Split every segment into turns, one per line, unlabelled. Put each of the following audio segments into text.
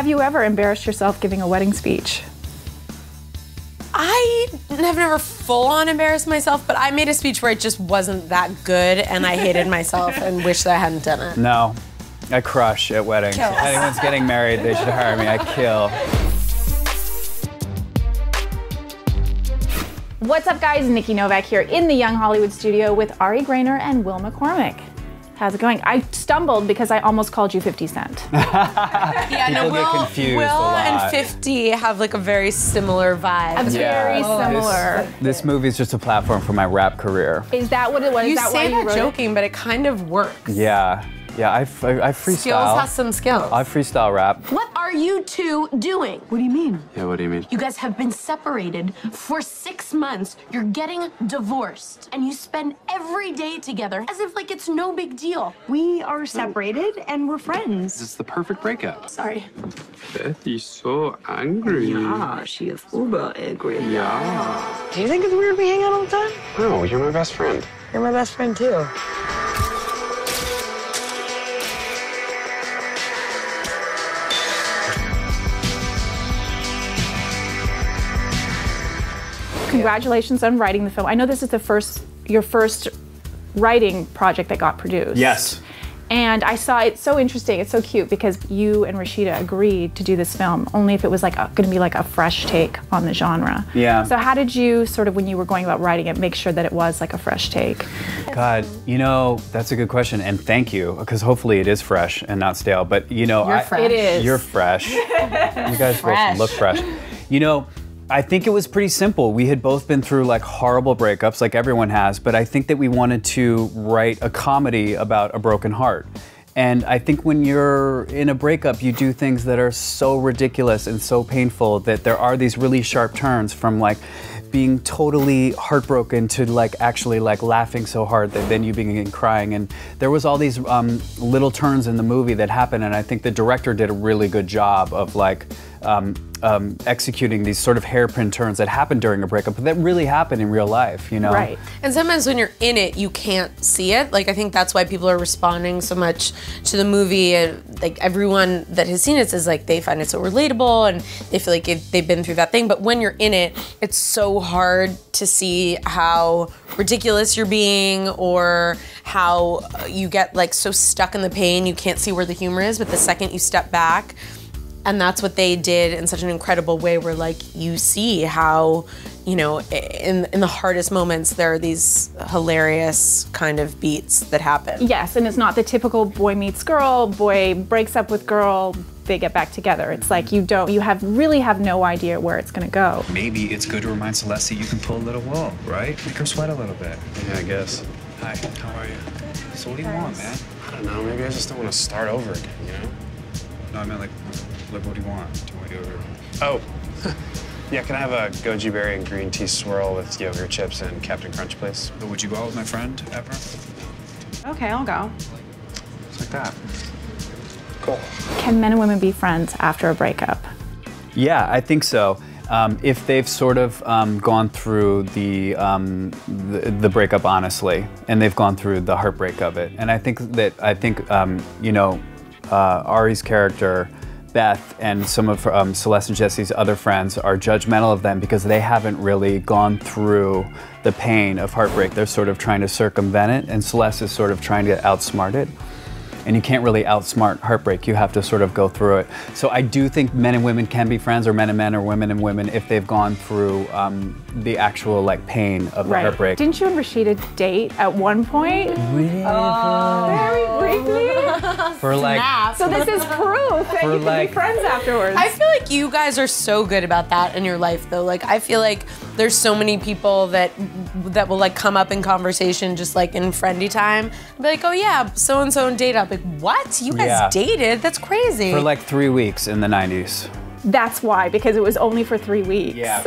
Have you ever embarrassed yourself giving a wedding speech?
I have never full-on embarrassed myself, but I made a speech where it just wasn't that good, and I hated myself and wish that I hadn't done it.
No, I crush at weddings.
Kill.
If anyone's getting married, they should hire me. I kill.
What's up, guys? Nikki Novak here in the Young Hollywood studio with Ari Graynor and Will McCormack. How's it going? I stumbled because I almost called you 50 Cent.
Yeah,
People get confused
Will
a lot.
and 50 have like a very similar vibe.
Very similar.
This movie is just a platform for my rap career.
Is that what it was?
You
Is that
say
why you
that
wrote
joking, but it kind of works.
Yeah, I freestyle.
Skills has some skills.
I freestyle rap.
What are you two doing? What do you mean?
Yeah, what do you mean?
You guys have been separated for 6 months. You're getting divorced. And you spend every day together as if like it's no big deal.
We are separated and we're friends.
It's the perfect breakup.
Sorry.
Beth, you're so angry.
Ah, she is uber angry.
Yeah.
Do you think it's weird we hang out all the time?
No, you're my best friend.
You're my best friend too.
Congratulations on writing the film. I know this is your first writing project that got produced.
Yes.
And I saw it's so interesting. It's so cute because you and Rashida agreed to do this film only if it was like going to be like a fresh take on the genre.
Yeah.
So how did you sort of, when you were going about writing it, make sure that it was like a fresh take?
God, you know, that's a good question, and thank you, because hopefully it is fresh and not stale. But you know,
It is.
You're fresh. You guys both look fresh. You know, I think it was pretty simple. We had both been through like horrible breakups, like everyone has, but I think that we wanted to write a comedy about a broken heart. And I think when you're in a breakup, you do things that are so ridiculous and so painful that there are these really sharp turns from like being totally heartbroken to like actually like laughing so hard that then you begin crying. And there was all these little turns in the movie that happened, and I think the director did a really good job of like executing these sort of hairpin turns that happen during a breakup, but that really happen in real life, you know?
Right.
And sometimes when you're in it, you can't see it. Like, I think that's why people are responding so much to the movie. And like everyone that has seen it says like they find it so relatable and they feel like they've been through that thing. But when you're in it, it's so hard to see how ridiculous you're being or how you get like so stuck in the pain, you can't see where the humor is. But the second you step back, and that's what they did in such an incredible way where like you see how, you know, in the hardest moments there are these hilarious kind of beats that happen.
Yes, and it's not the typical boy meets girl, boy breaks up with girl, they get back together. It's like you really have no idea where it's gonna go.
Maybe it's good to remind Celeste that you can pull a little wool, right? Make her sweat a little bit.
Yeah, I guess.
Hi, how are you? So what do you want, man?
I don't know, maybe I just don't want to start over again, you know?
No, I meant like what do you want? Do you want yogurt?
Oh, yeah, can I have a goji berry and green tea swirl with yogurt chips and Captain Crunch, please?
But would you go out with my friend ever?
Okay, I'll go.
It's like that. Cool.
Can men and women be friends after a breakup?
Yeah, I think so. If they've sort of gone through the breakup honestly, and they've gone through the heartbreak of it, and I think you know, Ari's character, Beth, and some of Celeste and Jesse's other friends are judgmental of them because they haven't really gone through the pain of heartbreak. They're sort of trying to circumvent it, and Celeste is sort of trying to outsmart it. And you can't really outsmart heartbreak. You have to sort of go through it. So I do think men and women can be friends, or men and men, or women and women, if they've gone through the actual like pain of the heartbreak.
Didn't you and Rashida date at one point? Very briefly.
For like,
So this is proof that you can be friends afterwards.
I feel like you guys are so good about that in your life though. Like I feel like there's so many people that will like come up in conversation just like in friendly time. Be like, oh yeah, so and so and date up. Like, what? You guys dated? That's crazy.
for like 3 weeks in the 90s.
That's why, because it was only for 3 weeks.
Yeah.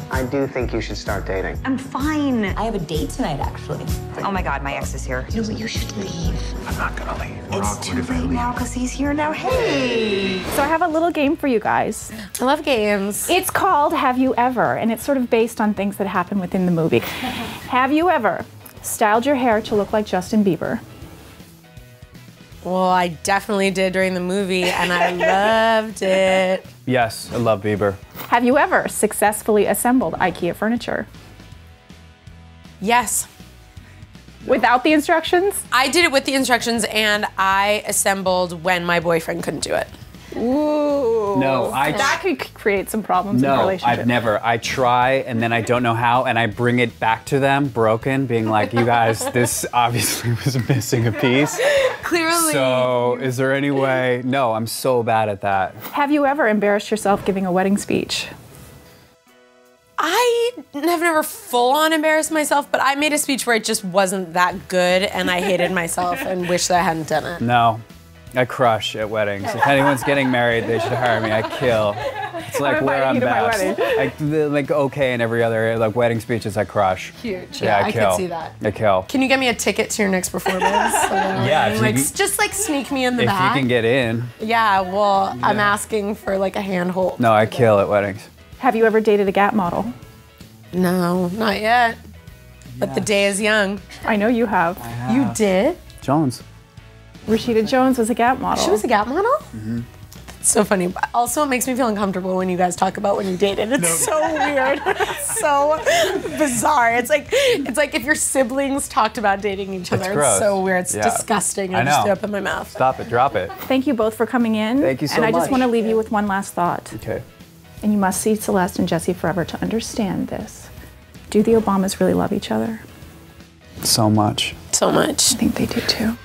I do think you should start dating.
I'm fine.
I have a date tonight, actually.
Oh my God, my ex is here.
No, but you should leave.
I'm not gonna leave.
It's too late now because he's here now. Hey!
So I have a little game for you guys.
I love games.
It's called Have You Ever? And it's sort of based on things that happen within the movie. Have you ever styled your hair to look like Justin Bieber?
Well, I definitely did during the movie, and I loved it.
Yes, I love Bieber.
Have you ever successfully assembled IKEA furniture?
Yes.
Without the instructions?
I did it with the instructions, and I assembled when my boyfriend couldn't do it.
Ooh.
No,
that could create some problems in a
No,
relationship.
I've never. I try and then I don't know how, and I bring it back to them broken, being like, you guys, this obviously was missing a piece.
Clearly.
So is there any way? No, I'm so bad at that.
Have you ever embarrassed yourself giving a wedding speech?
I have never full on embarrassed myself, but I made a speech where it just wasn't that good, and I hated myself and wish that I hadn't done it.
No, I crush at weddings. If anyone's getting married, they should hire me. I kill. It's like where I'm best. Like okay, in every other area, like wedding speeches, I crush.
Huge.
Yeah,
I
kill.
could see that.
I kill.
Can you get me a ticket to your next performance?
Yeah,
like just like sneak me in the back.
If you can get in.
Yeah, well, I'm asking for like a handhold.
No, I kill at weddings.
Have you ever dated a Gap model?
No, not yet. But the day is young.
I know you have.
You did?
Jones.
Rashida Jones was a Gap model.
She was a Gap model? Mm-hmm. It's so funny. But also, it makes me feel uncomfortable when you guys talk about when you dated. It's so weird. It's so bizarre. It's like if your siblings talked about dating each other.
It's
It's so weird. It's
Yeah.
disgusting. I just threw up in my mouth.
Stop it. Drop it.
Thank you both for coming in.
Thank you so
much. And I just
much.
want to leave you with one last thought.
Okay.
And you must see Celeste and Jesse Forever to understand this. Do the Obamas really love each other?
So much.
So much.
I think they do too.